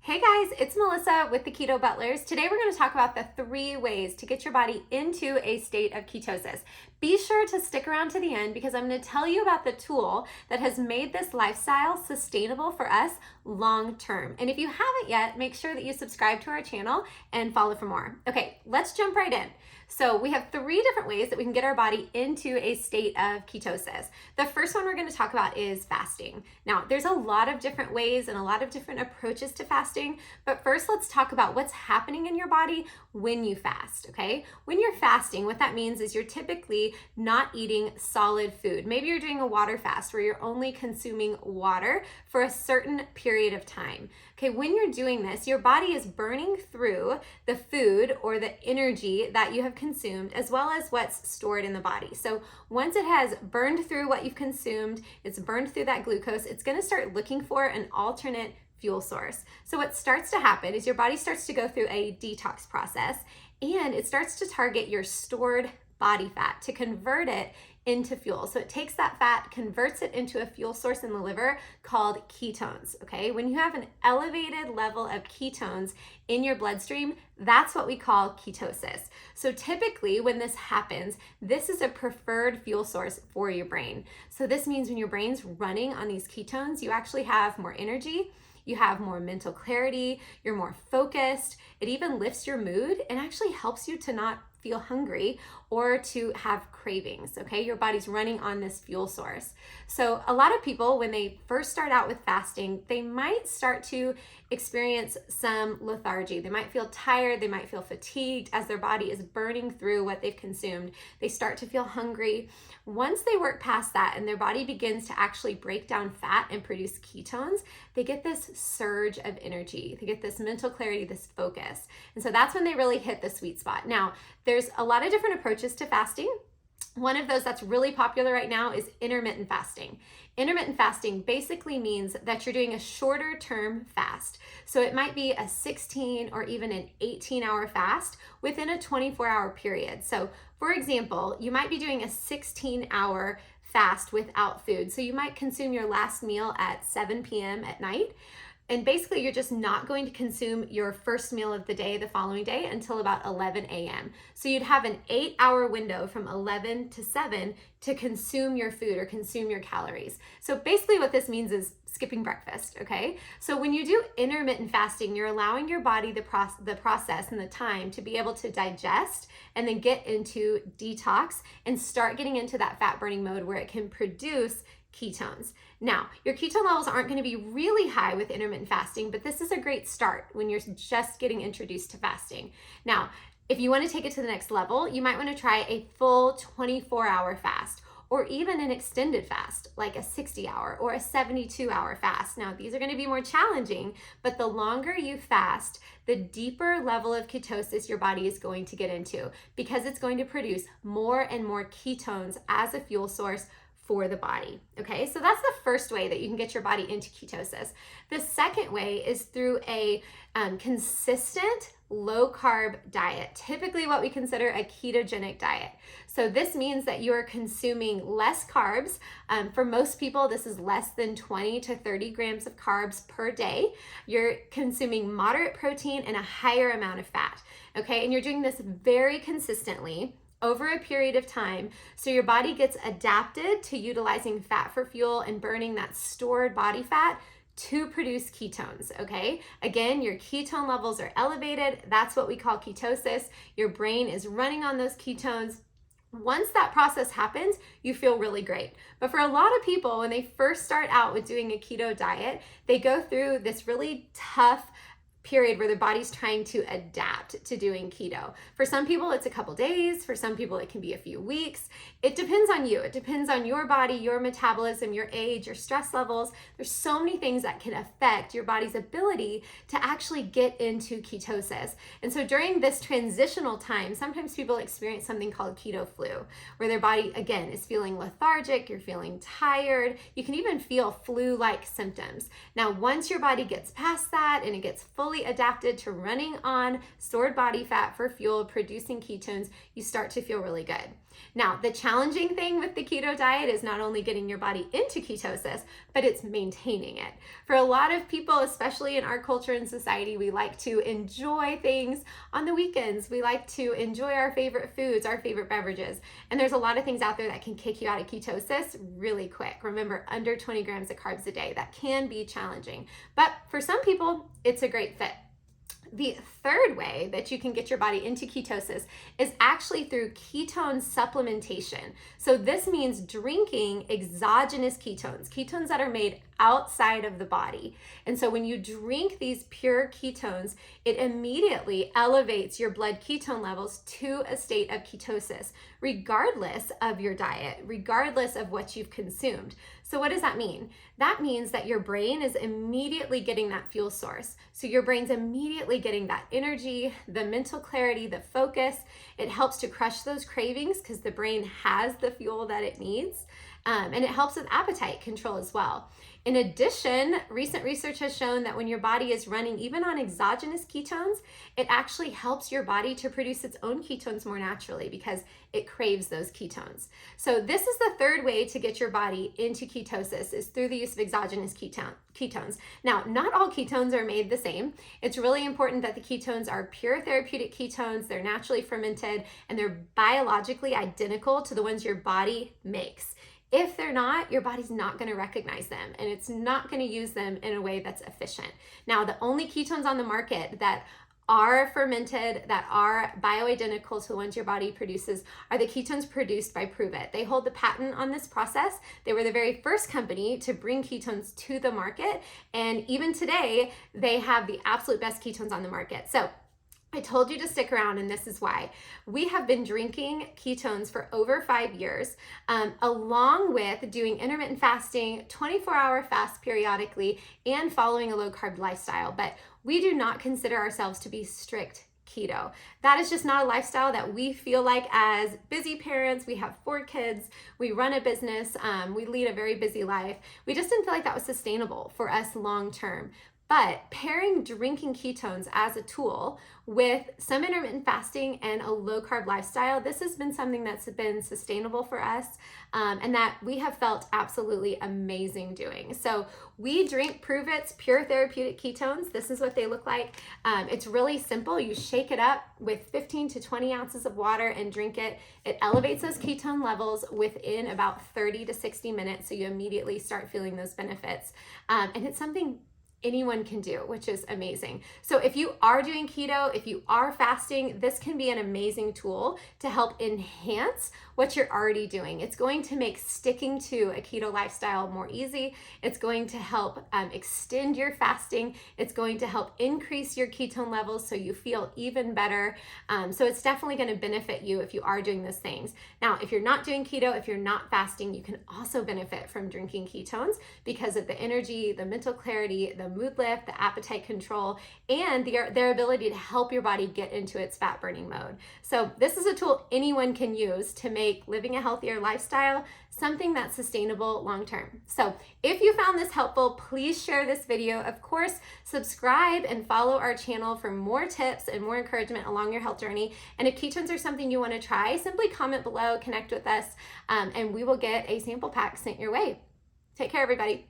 Hey guys, it's Melissa with the Keto Butlers. Today we're going to talk about the 3 ways to get your body into a state of ketosis. Be sure to stick around to the end because I'm going to tell you about the tool that has made this lifestyle sustainable for us long term. And if you haven't yet, make sure that you subscribe to our channel and follow for more. Okay, let's jump right in. So we have 3 different ways that we can get our body into a state of ketosis. The first one we're going to talk about is fasting. Now, there's a lot of different ways and a lot of different approaches to fasting, but first let's talk about what's happening in your body when you fast, okay? When you're fasting, what that means is you're typically not eating solid food. Maybe you're doing a water fast where you're only consuming water for a certain period of time. Okay, when you're doing this, your body is burning through the food or the energy that you have consumed as well as what's stored in the body. So once it has burned through what you've consumed, it's burned through that glucose, it's going to start looking for an alternate fuel source. So what starts to happen is your body starts to go through a detox process and it starts to target your stored body fat to convert it into fuel. So it takes that fat, converts it into a fuel source in the liver called ketones, okay? When you have an elevated level of ketones in your bloodstream, that's what we call ketosis. So typically when this happens, this is a preferred fuel source for your brain. So this means when your brain's running on these ketones, you actually have more energy, you have more mental clarity, you're more focused, it even lifts your mood and actually helps you to not feel hungry or to have cravings, okay? Your body's running on this fuel source. So a lot of people, when they first start out with fasting, they might start to experience some lethargy. They might feel tired, they might feel fatigued as their body is burning through what they've consumed. They start to feel hungry. Once they work past that and their body begins to actually break down fat and produce ketones, they get this surge of energy. They get this mental clarity, this focus. And so that's when they really hit the sweet spot. Now, there's a lot of different approaches to fasting. One of those that's really popular right now is intermittent fasting. Intermittent fasting basically means that you're doing a shorter term fast. So it might be a 16 or even an 18-hour fast within a 24-hour period. So for example, you might be doing a 16-hour fast without food. So you might consume your last meal at 7 p.m. at night. And basically, you're just not going to consume your first meal of the day the following day until about 11 a.m. So you'd have an 8-hour window from 11 to 7 to consume your food or consume your calories. So basically what this means is skipping breakfast, okay? So when you do intermittent fasting, you're allowing your body the process and the time to be able to digest and then get into detox and start getting into that fat burning mode where it can produce ketones. Now, your ketone levels aren't going to be really high with intermittent fasting, but this is a great start when you're just getting introduced to fasting. Now, if you want to take it to the next level, you might want to try a full 24-hour fast or even an extended fast, like a 60-hour or a 72-hour fast. Now, these are going to be more challenging, but the longer you fast, the deeper level of ketosis your body is going to get into because it's going to produce more and more ketones as a fuel source for the body, okay? So that's the first way that you can get your body into ketosis. The second way is through a consistent low-carb diet, typically what we consider a ketogenic diet. So this means that you are consuming less carbs. For most people, this is less than 20 to 30 grams of carbs per day. You're consuming moderate protein and a higher amount of fat, okay? And you're doing this very consistently over a period of time, so your body gets adapted to utilizing fat for fuel and burning that stored body fat to produce ketones, okay? Again, your ketone levels are elevated. That's what we call ketosis. Your brain is running on those ketones. Once that process happens, you feel really great. But for a lot of people, when they first start out with doing a keto diet, they go through this really tough period where their body's trying to adapt to doing keto. For some people, it's a couple days. For some people, it can be a few weeks. It depends on you. It depends on your body, your metabolism, your age, your stress levels. There's so many things that can affect your body's ability to actually get into ketosis. And so during this transitional time, sometimes people experience something called keto flu, where their body, again, is feeling lethargic, you're feeling tired. You can even feel flu-like symptoms. Now, once your body gets past that and it gets fully adapted to running on stored body fat for fuel, producing ketones, you start to feel really good. Now, the challenging thing with the keto diet is not only getting your body into ketosis, but it's maintaining it. For a lot of people, especially in our culture and society, we like to enjoy things on the weekends. We like to enjoy our favorite foods, our favorite beverages. And there's a lot of things out there that can kick you out of ketosis really quick. Remember, under 20 grams of carbs a day. That can be challenging. But for some people, it's a great fit. The third way that you can get your body into ketosis is actually through ketone supplementation. So this means drinking exogenous ketones, ketones that are made outside of the body. And so when you drink these pure ketones, it immediately elevates your blood ketone levels to a state of ketosis, regardless of your diet, regardless of what you've consumed. So what does that mean? That means that your brain is immediately getting that fuel source. So your brain's immediately getting that energy, the mental clarity, the focus. It helps to crush those cravings because the brain has the fuel that it needs. And it helps with appetite control as well. In addition, recent research has shown that when your body is running even on exogenous ketones, it actually helps your body to produce its own ketones more naturally because it craves those ketones. So this is the third way to get your body into ketosis, is through the use of exogenous ketones. Now, not all ketones are made the same. It's really important that the ketones are pure therapeutic ketones, they're naturally fermented, and they're biologically identical to the ones your body makes. If they're not, your body's not going to recognize them and it's not going to use them in a way that's efficient. Now, the only ketones on the market that are fermented, that are bioidentical to the ones your body produces, are the ketones produced by Prove It. They hold the patent on this process. They were the very first company to bring ketones to the market. And even today, they have the absolute best ketones on the market. So I told you to stick around, and this is why. We have been drinking ketones for over 5 years, along with doing intermittent fasting, 24-hour fast periodically, and following a low-carb lifestyle. But we do not consider ourselves to be strict keto. That is just not a lifestyle that we feel like as busy parents. We have 4 kids, we run a business, we lead a very busy life. We just didn't feel like that was sustainable for us long-term. But pairing drinking ketones as a tool with some intermittent fasting and a low-carb lifestyle, this has been something that's been sustainable for us and that we have felt absolutely amazing doing. So we drink Prove It's pure therapeutic ketones. This is what they look like. It's really simple. You shake it up with 15 to 20 ounces of water and drink it. It elevates those ketone levels within about 30 to 60 minutes, so you immediately start feeling those benefits. And it's something anyone can do, which is amazing. So if you are doing keto, if you are fasting, this can be an amazing tool to help enhance what you're already doing. It's going to make sticking to a keto lifestyle more easy. It's going to help extend your fasting. It's going to help increase your ketone levels so you feel even better. So it's definitely going to benefit you if you are doing those things. Now, if you're not doing keto, if you're not fasting, you can also benefit from drinking ketones because of the energy, the mental clarity, the mood lift, the appetite control, and their ability to help your body get into its fat burning mode. So this is a tool anyone can use to make living a healthier lifestyle something that's sustainable long term. So if you found this helpful, please share this video. Of course, subscribe and follow our channel for more tips and more encouragement along your health journey. And if ketones are something you want to try, simply comment below, connect with us, and we will get a sample pack sent your way. Take care, everybody.